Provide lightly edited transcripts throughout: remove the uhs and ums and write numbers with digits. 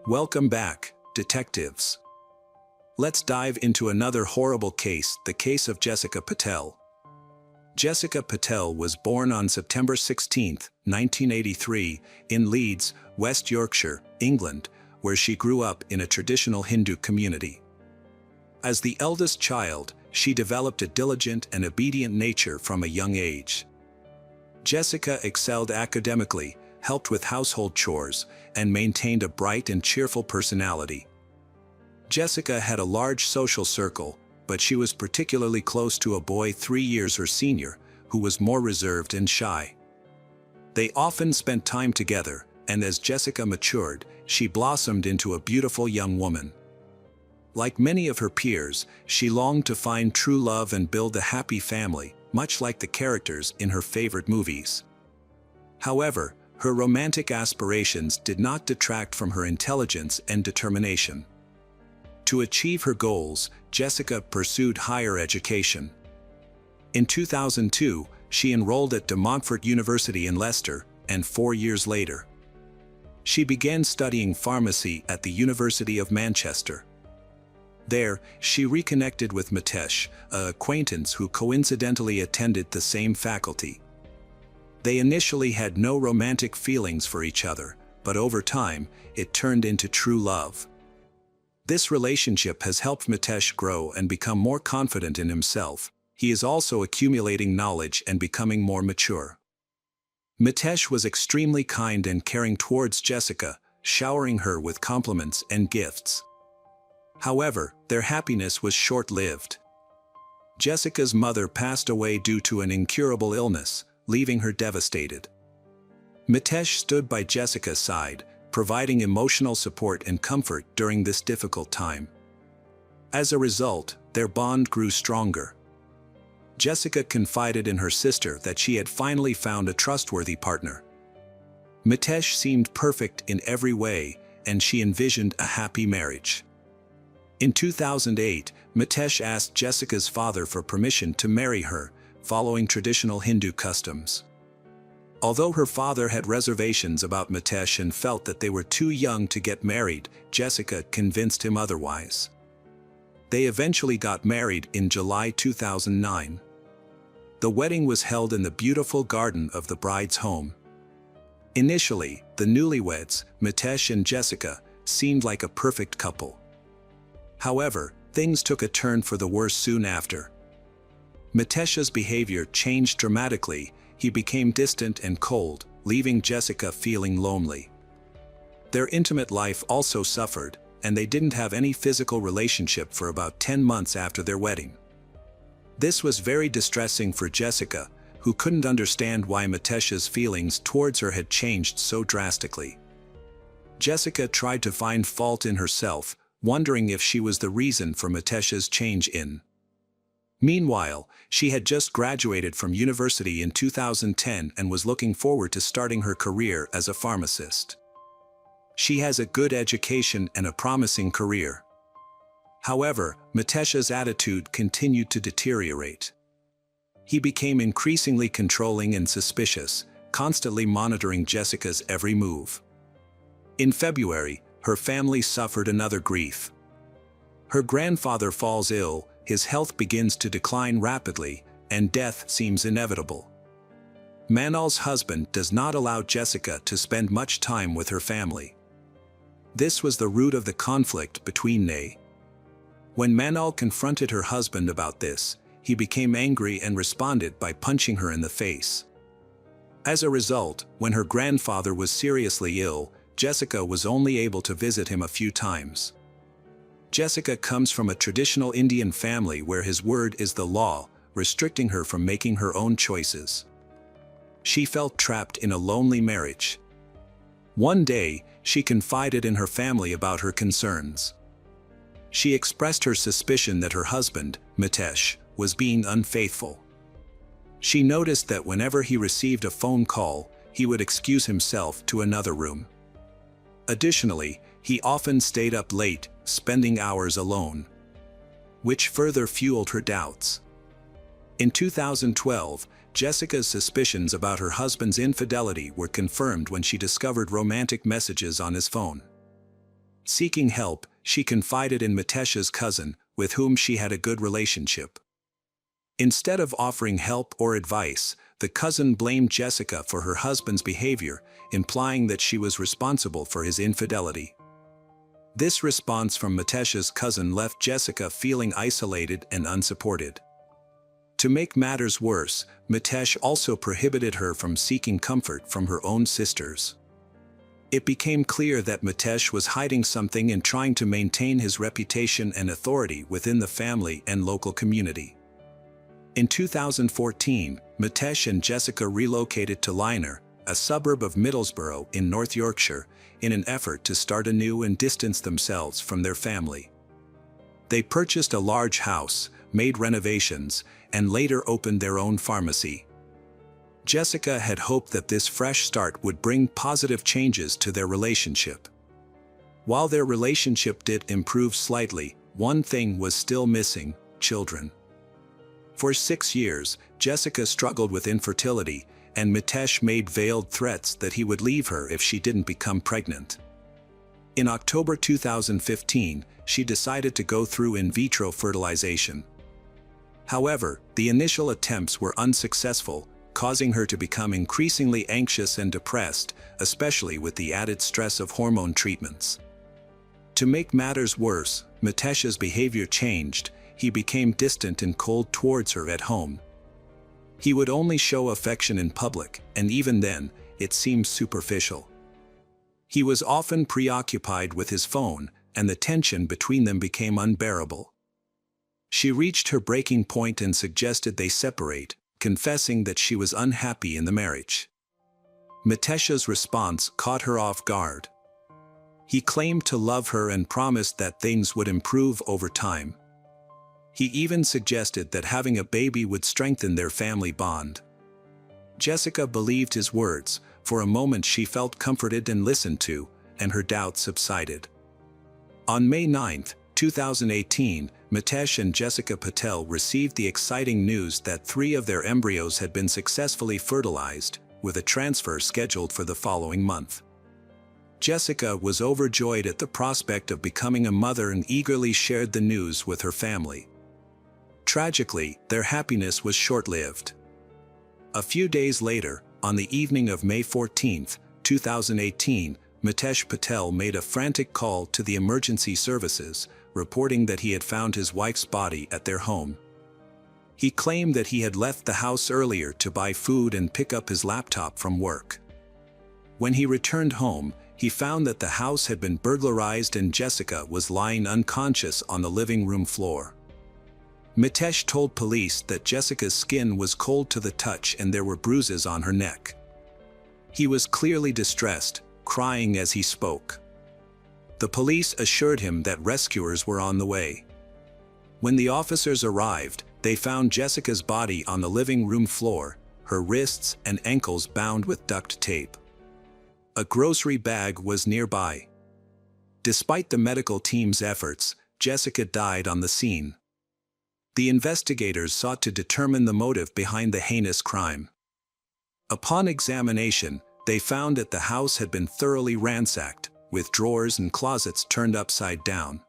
Welcome back, detectives. Let's dive into another horrible case, the case of Jessica Patel. Jessica Patel was born on September 16, 1983, in Leeds, West Yorkshire, England, where she grew up in a traditional Hindu community. As the eldest child, she developed a diligent and obedient nature from a young age. Jessica excelled academically, helped with household chores, and maintained a bright and cheerful personality. Jessica had a large social circle, but she was particularly close to a boy 3 years her senior, who was more reserved and shy. They often spent time together, and as Jessica matured, she blossomed into a beautiful young woman. Like many of her peers, she longed to find true love and build a happy family, much like the characters in her favorite movies. However, her romantic aspirations did not detract from her intelligence and determination. To achieve her goals, Jessica pursued higher education. In 2002, she enrolled at De Montfort University in Leicester, and 4 years later, she began studying pharmacy at the University of Manchester. There, she reconnected with Mitesh, an acquaintance who coincidentally attended the same faculty. They initially had no romantic feelings for each other, but over time, it turned into true love. This relationship has helped Mitesh grow and become more confident in himself. He is also accumulating knowledge and becoming more mature. Mitesh was extremely kind and caring towards Jessica, showering her with compliments and gifts. However, their happiness was short-lived. Jessica's mother passed away due to an incurable illness, leaving her devastated. Mitesh stood by Jessica's side, providing emotional support and comfort during this difficult time. As a result, their bond grew stronger. Jessica confided in her sister that she had finally found a trustworthy partner. Mitesh seemed perfect in every way, and she envisioned a happy marriage. In 2008, Mitesh asked Jessica's father for permission to marry her, following traditional Hindu customs. Although her father had reservations about Mitesh and felt that they were too young to get married, Jessica convinced him otherwise. They eventually got married in July 2009. The wedding was held in the beautiful garden of the bride's home. Initially, the newlyweds, Mitesh and Jessica, seemed like a perfect couple. However, things took a turn for the worse soon after. Mitesh's behavior changed dramatically. He became distant and cold, leaving Jessica feeling lonely. Their intimate life also suffered, and they didn't have any physical relationship for about 10 months after their wedding. This was very distressing for Jessica, who couldn't understand why Mitesh's feelings towards her had changed so drastically. Jessica tried to find fault in herself, wondering if she was the reason for Mitesh's change in. Meanwhile, she had just graduated from university in 2010 and was looking forward to starting her career as a pharmacist. She has a good education and a promising career. However, Mitesh's attitude continued to deteriorate. He became increasingly controlling and suspicious, constantly monitoring Jessica's every move. In February, her family suffered another grief. Her grandfather falls ill, his health begins to decline rapidly, and death seems inevitable. Manal's husband does not allow Jessica to spend much time with her family. This was the root of the conflict between they. When Manal confronted her husband about this, he became angry and responded by punching her in the face. As a result, when her grandfather was seriously ill, Jessica was only able to visit him a few times. Jessica comes from a traditional Indian family where his word is the law, restricting her from making her own choices. She felt trapped in a lonely marriage. One day, she confided in her family about her concerns. She expressed her suspicion that her husband, Mitesh, was being unfaithful. She noticed that whenever he received a phone call, he would excuse himself to another room. Additionally, he often stayed up late, spending hours alone, which further fueled her doubts. In 2012, Jessica's suspicions about her husband's infidelity were confirmed when she discovered romantic messages on his phone. Seeking help, she confided in Mitesh's cousin, with whom she had a good relationship. Instead of offering help or advice, the cousin blamed Jessica for her husband's behavior, implying that she was responsible for his infidelity. This response from Mitesh's cousin left Jessica feeling isolated and unsupported. To make matters worse, Mitesh also prohibited her from seeking comfort from her own sisters. It became clear that Mitesh was hiding something and trying to maintain his reputation and authority within the family and local community. In 2014, Mitesh and Jessica relocated to Lynor, a suburb of Middlesbrough in North Yorkshire, in an effort to start anew and distance themselves from their family. They purchased a large house, made renovations, and later opened their own pharmacy. Jessica had hoped that this fresh start would bring positive changes to their relationship. While their relationship did improve slightly, one thing was still missing: children. For 6 years, Jessica struggled with infertility, and Mitesh made veiled threats that he would leave her if she didn't become pregnant. In October 2015, she decided to go through in vitro fertilization. However, the initial attempts were unsuccessful, causing her to become increasingly anxious and depressed, especially with the added stress of hormone treatments. To make matters worse, Mitesh's behavior changed. He became distant and cold towards her at home. He would only show affection in public, and even then, it seemed superficial. He was often preoccupied with his phone, and the tension between them became unbearable. She reached her breaking point and suggested they separate, confessing that she was unhappy in the marriage. Mitesh's response caught her off guard. He claimed to love her and promised that things would improve over time. He even suggested that having a baby would strengthen their family bond. Jessica believed his words. For a moment she felt comforted and listened to, and her doubts subsided. On May 9, 2018, Mitesh and Jessica Patel received the exciting news that 3 of their embryos had been successfully fertilized, with a transfer scheduled for the following month. Jessica was overjoyed at the prospect of becoming a mother and eagerly shared the news with her family. Tragically, their happiness was short-lived. A few days later, on the evening of May 14, 2018, Mitesh Patel made a frantic call to the emergency services, reporting that he had found his wife's body at their home. He claimed that he had left the house earlier to buy food and pick up his laptop from work. When he returned home, he found that the house had been burglarized and Jessica was lying unconscious on the living room floor. Mitesh told police that Jessica's skin was cold to the touch and there were bruises on her neck. He was clearly distressed, crying as he spoke. The police assured him that rescuers were on the way. When the officers arrived, they found Jessica's body on the living room floor, her wrists and ankles bound with duct tape. A grocery bag was nearby. Despite the medical team's efforts, Jessica died on the scene. The investigators sought to determine the motive behind the heinous crime. Upon examination, they found that the house had been thoroughly ransacked, with drawers and closets turned upside down.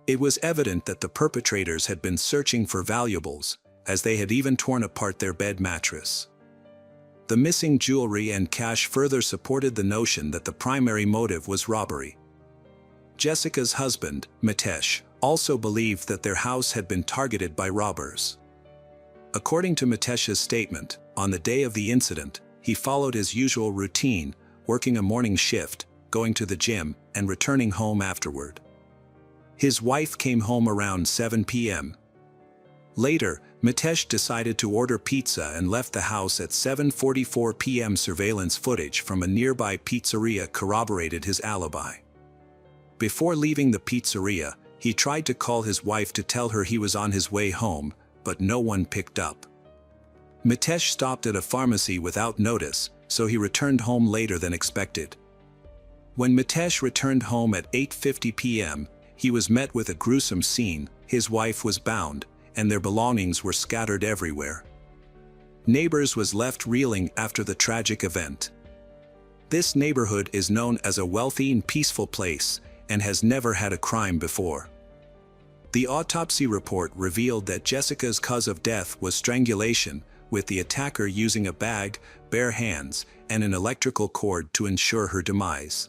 It was evident that the perpetrators had been searching for valuables, as they had even torn apart their bed mattress. The missing jewelry and cash further supported the notion that the primary motive was robbery. Jessica's husband, Mitesh, also believed that their house had been targeted by robbers. According to Mitesh's statement, on the day of the incident, he followed his usual routine, working a morning shift, going to the gym, and returning home afterward. His wife came home around 7 p.m. Later, Mitesh decided to order pizza and left the house at 7:44 p.m. Surveillance footage from a nearby pizzeria corroborated his alibi. Before leaving the pizzeria, he tried to call his wife to tell her he was on his way home, but no one picked up. Mitesh stopped at a pharmacy without notice, so he returned home later than expected. When Mitesh returned home at 8:50 p.m., he was met with a gruesome scene. His wife was bound, and their belongings were scattered everywhere. Neighbors was left reeling after the tragic event. This neighborhood is known as a wealthy and peaceful place, and has never had a crime before. The autopsy report revealed that Jessica's cause of death was strangulation, with the attacker using a bag, bare hands, and an electrical cord to ensure her demise.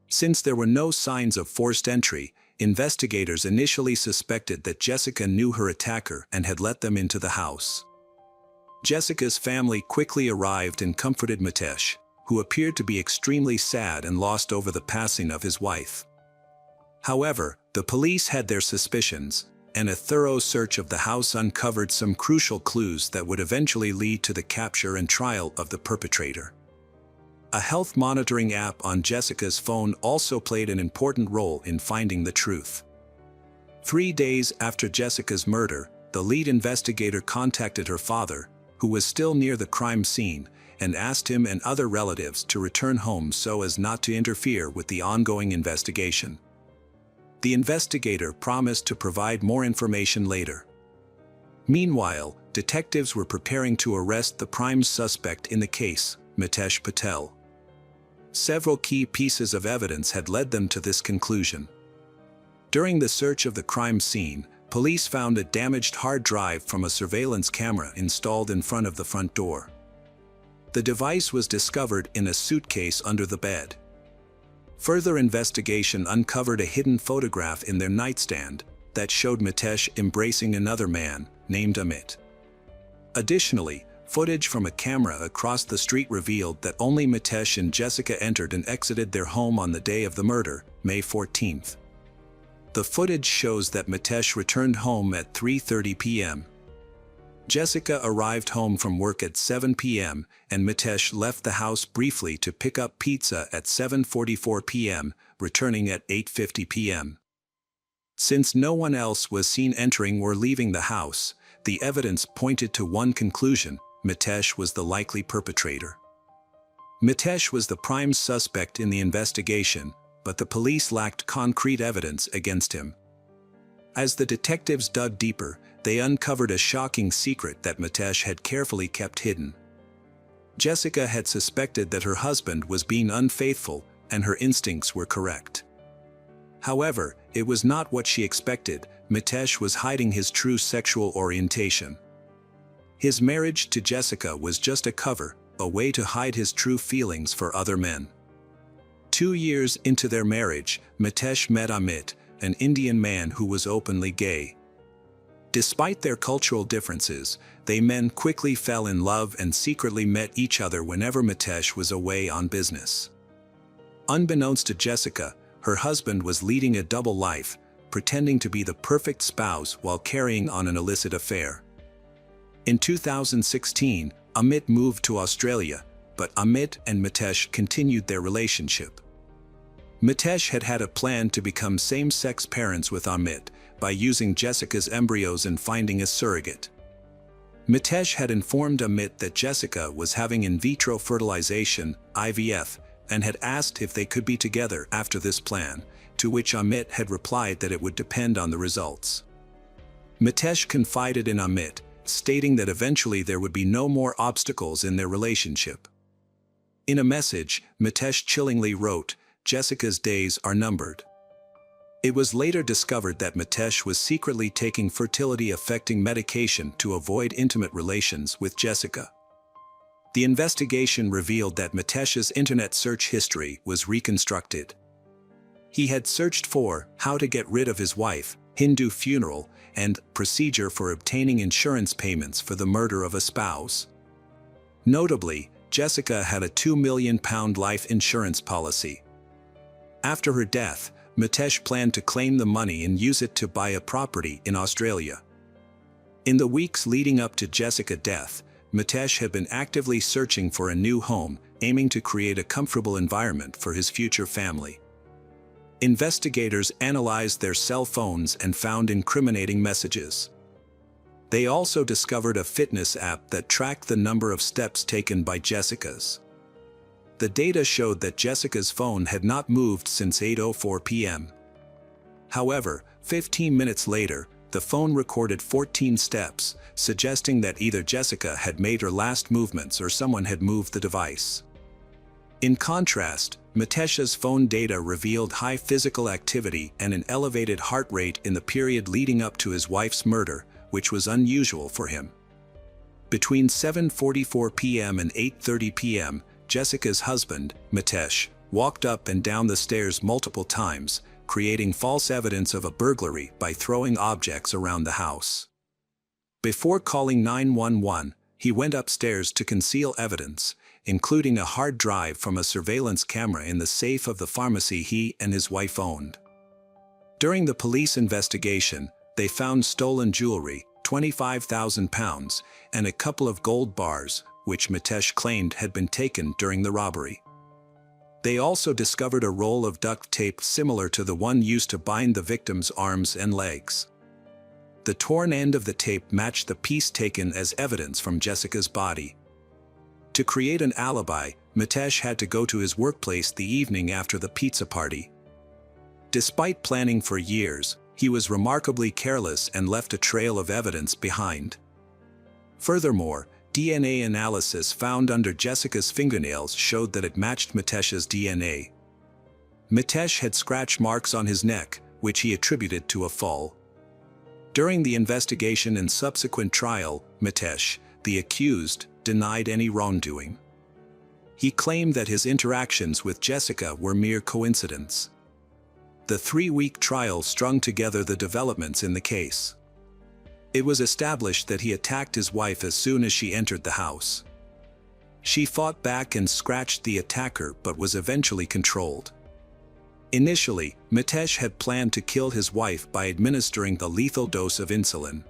Since there were no signs of forced entry, investigators initially suspected that Jessica knew her attacker and had let them into the house. Jessica's family quickly arrived and comforted Mitesh, who appeared to be extremely sad and lost over the passing of his wife. However, the police had their suspicions, and a thorough search of the house uncovered some crucial clues that would eventually lead to the capture and trial of the perpetrator. A health monitoring app on Jessica's phone also played an important role in finding the truth. 3 days after Jessica's murder, the lead investigator contacted her father, who was still near the crime scene, and asked him and other relatives to return home so as not to interfere with the ongoing investigation. The investigator promised to provide more information later. Meanwhile, detectives were preparing to arrest the prime suspect in the case, Mitesh Patel. Several key pieces of evidence had led them to this conclusion. During the search of the crime scene, police found a damaged hard drive from a surveillance camera installed in front of the front door. The device was discovered in a suitcase under the bed. Further investigation uncovered a hidden photograph in their nightstand that showed Mitesh embracing another man named Amit. Additionally, footage from a camera across the street revealed that only Mitesh and Jessica entered and exited their home on the day of the murder, May 14th. The footage shows that Mitesh returned home at 3:30 p.m. Jessica arrived home from work at 7 p.m., and Mitesh left the house briefly to pick up pizza at 7:44 p.m., returning at 8:50 p.m. Since no one else was seen entering or leaving the house, the evidence pointed to one conclusion: Mitesh was the likely perpetrator. Mitesh was the prime suspect in the investigation, but the police lacked concrete evidence against him. As the detectives dug deeper, they uncovered a shocking secret that Mitesh had carefully kept hidden. Jessica had suspected that her husband was being unfaithful, and her instincts were correct. However, it was not what she expected. Mitesh was hiding his true sexual orientation. His marriage to Jessica was just a cover, a way to hide his true feelings for other men. 2 years into their marriage, Mitesh met Amit, an Indian man who was openly gay. Despite their cultural differences, they men quickly fell in love and secretly met each other whenever Mitesh was away on business. Unbeknownst to Jessica, her husband was leading a double life, pretending to be the perfect spouse while carrying on an illicit affair. In 2016, Amit moved to Australia, but Amit and Mitesh continued their relationship. Mitesh had had a plan to become same-sex parents with Amit by using Jessica's embryos and finding a surrogate. Mitesh had informed Amit that Jessica was having in vitro fertilization, IVF, and had asked if they could be together after this plan, to which Amit had replied that it would depend on the results. Mitesh confided in Amit, stating that eventually there would be no more obstacles in their relationship. In a message, Mitesh chillingly wrote, "Jessica's days are numbered." It was later discovered that Mitesh was secretly taking fertility-affecting medication to avoid intimate relations with Jessica. The investigation revealed that Mitesh's internet search history was reconstructed. He had searched for how to get rid of his wife, Hindu funeral, and procedure for obtaining insurance payments for the murder of a spouse. Notably, Jessica had a £2 million life insurance policy. After her death, Mitesh planned to claim the money and use it to buy a property in Australia. In the weeks leading up to Jessica's death, Mitesh had been actively searching for a new home, aiming to create a comfortable environment for his future family. Investigators analyzed their cell phones and found incriminating messages. They also discovered a fitness app that tracked the number of steps taken by Jessica's. The data showed that Jessica's phone had not moved since 8:04 p.m. However, 15 minutes later, the phone recorded 14 steps, suggesting that either Jessica had made her last movements or someone had moved the device. In contrast, Mitesh's phone data revealed high physical activity and an elevated heart rate in the period leading up to his wife's murder, which was unusual for him. Between 7:44 p.m. and 8:30 p.m., Jessica's husband, Mitesh, walked up and down the stairs multiple times, creating false evidence of a burglary by throwing objects around the house. Before calling 911, he went upstairs to conceal evidence, including a hard drive from a surveillance camera in the safe of the pharmacy he and his wife owned. During the police investigation, they found stolen jewelry, £25,000, and a couple of gold bars, which Mitesh claimed had been taken during the robbery. They also discovered a roll of duct tape similar to the one used to bind the victim's arms and legs. The torn end of the tape matched the piece taken as evidence from Jessica's body. To create an alibi, Mitesh had to go to his workplace the evening after the pizza party. Despite planning for years, he was remarkably careless and left a trail of evidence behind. Furthermore, DNA analysis found under Jessica's fingernails showed that it matched Mitesh's DNA. Mitesh had scratch marks on his neck, which he attributed to a fall. During the investigation and subsequent trial, Mitesh, the accused, denied any wrongdoing. He claimed that his interactions with Jessica were mere coincidence. The 3-week trial strung together the developments in the case. It was established that he attacked his wife as soon as she entered the house. She fought back and scratched the attacker but was eventually controlled. Initially, Mitesh had planned to kill his wife by administering the lethal dose of insulin.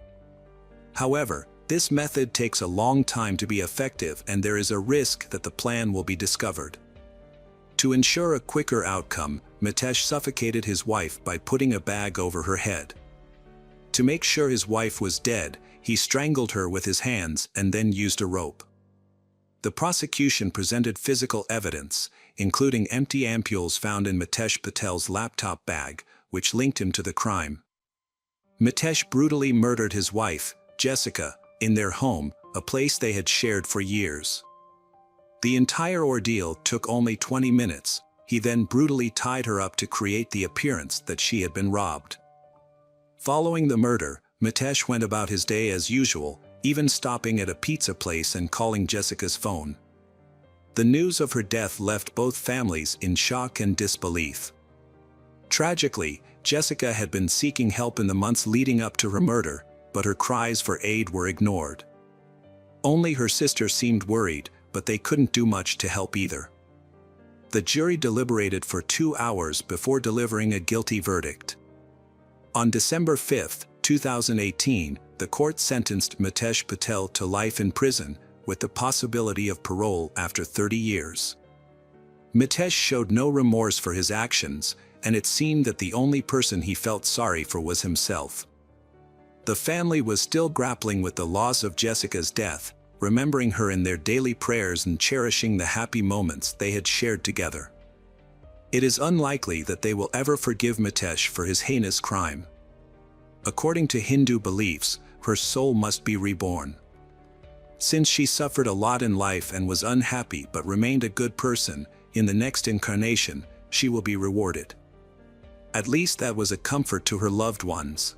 However, this method takes a long time to be effective and there is a risk that the plan will be discovered. To ensure a quicker outcome, Mitesh suffocated his wife by putting a bag over her head. To make sure his wife was dead, he strangled her with his hands and then used a rope. The prosecution presented physical evidence, including empty ampules found in Mitesh Patel's laptop bag, which linked him to the crime. Mitesh brutally murdered his wife, Jessica, in their home, a place they had shared for years. The entire ordeal took only 20 minutes. He then brutally tied her up to create the appearance that she had been robbed. Following the murder, Mitesh went about his day as usual, even stopping at a pizza place and calling Jessica's phone. The news of her death left both families in shock and disbelief. Tragically, Jessica had been seeking help in the months leading up to her murder, but her cries for aid were ignored. Only her sister seemed worried, but they couldn't do much to help either. The jury deliberated for 2 hours before delivering a guilty verdict. On December 5, 2018, the court sentenced Mitesh Patel to life in prison, with the possibility of parole after 30 years. Mitesh showed no remorse for his actions, and it seemed that the only person he felt sorry for was himself. The family was still grappling with the loss of Jessica's death, remembering her in their daily prayers and cherishing the happy moments they had shared together. It is unlikely that they will ever forgive Mitesh for his heinous crime. According to Hindu beliefs, her soul must be reborn. Since she suffered a lot in life and was unhappy but remained a good person, in the next incarnation, she will be rewarded. At least that was a comfort to her loved ones.